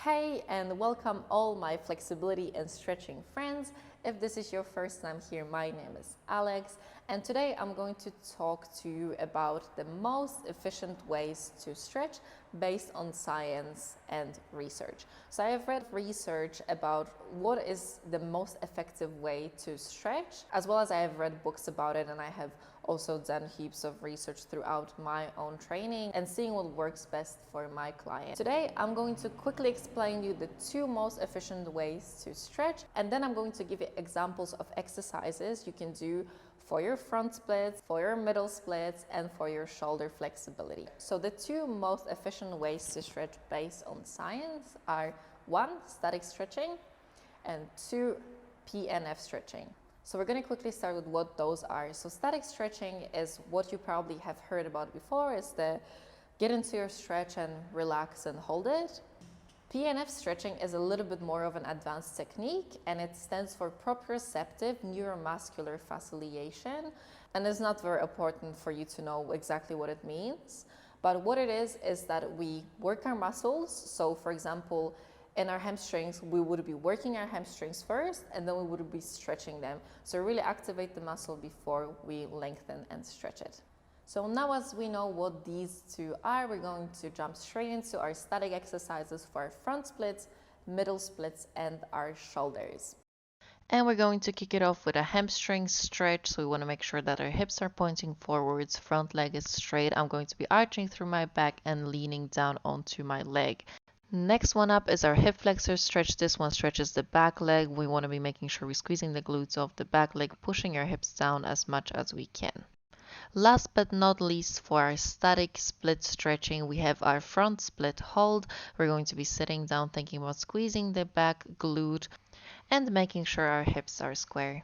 Hey, and welcome all my flexibility and stretching friends. If this is your first time here, my name is Alex, and today I'm going to talk to you about the most efficient ways to stretch based on science and research. So I have read research about what is the most effective way to stretch, as well as I have read books about it, and I have also done heaps of research throughout my own training and seeing what works best for my client. Today, I'm going to quickly explain you the two most efficient ways to stretch, and then I'm going to give you examples of exercises you can do for your front splits, for your middle splits, and for your shoulder flexibility. So the two most efficient ways to stretch based on science are 1, static stretching, and 2, PNF stretching. So we're going to quickly start with what those are. So static stretching is what you probably have heard about before. It's the get into your stretch and relax and hold it. PNF stretching is a little bit more of an advanced technique, and it stands for proprioceptive neuromuscular facilitation. And it's not very important for you to know exactly what it means. But what it is that we work our muscles. So for example, in our hamstrings, we would be working our hamstrings first, and then we would be stretching them. So really activate the muscle before we lengthen and stretch it. So now as we know what these two are, we're going to jump straight into our static exercises for our front splits, middle splits, and our shoulders. And we're going to kick it off with a hamstring stretch. So we want to make sure that our hips are pointing forwards, front leg is straight. I'm going to be arching through my back and leaning down onto my leg. Next one up is our hip flexor stretch. This one stretches the back leg. We want to be making sure we're squeezing the glutes of the back leg, pushing our hips down as much as we can. Last but not least, for our static split stretching, we have our front split hold. We're going to be sitting down, thinking about squeezing the back glute and making sure our hips are square.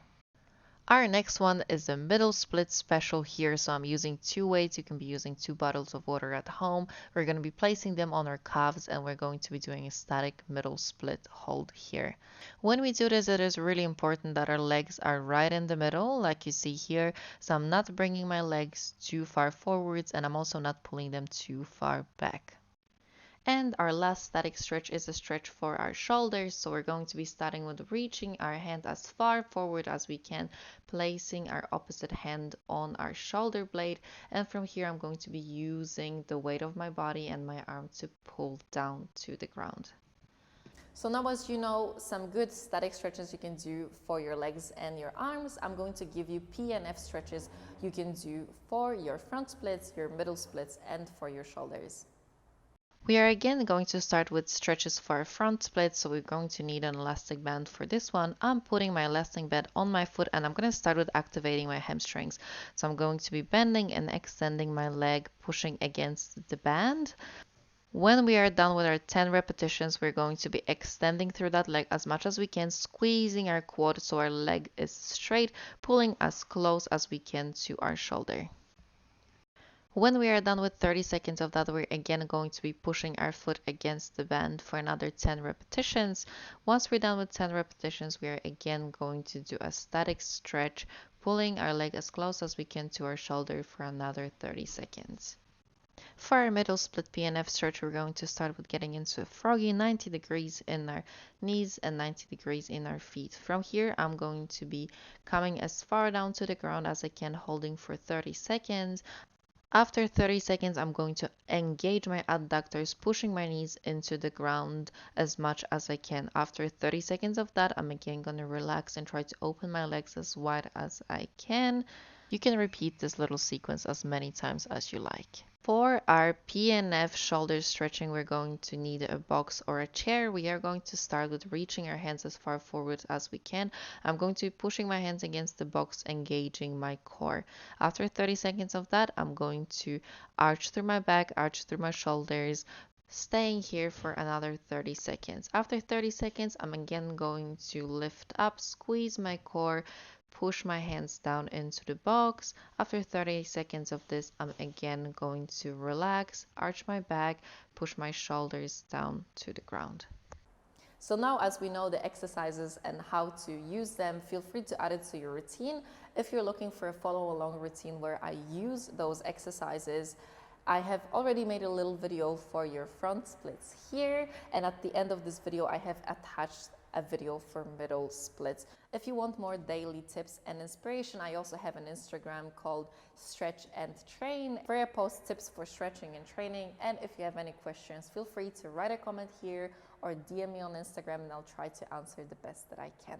Our next one is the middle split special here. So I'm using 2 weights. You can be using 2 bottles of water at home. We're going to be placing them on our calves, and we're going to be doing a static middle split hold here. When we do this, it is really important that our legs are right in the middle, like you see here. So I'm not bringing my legs too far forwards, and I'm also not pulling them too far back. And our last static stretch is a stretch for our shoulders. So we're going to be starting with reaching our hand as far forward as we can, placing our opposite hand on our shoulder blade. And from here, I'm going to be using the weight of my body and my arm to pull down to the ground. So now as you know some good static stretches you can do for your legs and your arms, I'm going to give you PNF stretches you can do for your front splits, your middle splits, and for your shoulders. We are again going to start with stretches for our front split, so we're going to need an elastic band for this one. I'm putting my elastic band on my foot, and I'm going to start with activating my hamstrings. So I'm going to be bending and extending my leg, pushing against the band. When we are done with our 10 repetitions, we're going to be extending through that leg as much as we can, squeezing our quad so our leg is straight, pulling as close as we can to our shoulder. When we are done with 30 seconds of that, we're again going to be pushing our foot against the band for another 10 repetitions. Once we're done with 10 repetitions, we are again going to do a static stretch, pulling our leg as close as we can to our shoulder for another 30 seconds. For our middle split PNF stretch, we're going to start with getting into a froggy 90 degrees in our knees and 90 degrees in our feet. From here, I'm going to be coming as far down to the ground as I can, holding for 30 seconds. After 30 seconds, I'm going to engage my adductors, pushing my knees into the ground as much as I can. After 30 seconds of that, I'm again going to relax and try to open my legs as wide as I can. You can repeat this little sequence as many times as you like. For our PNF shoulder stretching, we're going to need a box or a chair. We are going to start with reaching our hands as far forward as we can. I'm going to be pushing my hands against the box, engaging my core. After 30 seconds of that, I'm going to arch through my back, arch through my shoulders, staying here for another 30 seconds. After 30 seconds, I'm again going to lift up, squeeze my core, push my hands down into the box. After 30 seconds of this, I'm again going to relax, arch my back, push my shoulders down to the ground. So now as we know the exercises and how to use them, feel free to add it to your routine. If you're looking for a follow along routine where I use those exercises I have already made a little video for your front splits here, and at the end of this video I have attached a video for middle splits. If you want more daily tips and inspiration, I also have an Instagram called Stretch and Train, where I post tips for stretching and training. And if you have any questions, feel free to write a comment here or DM me on Instagram, and I'll try to answer the best that I can.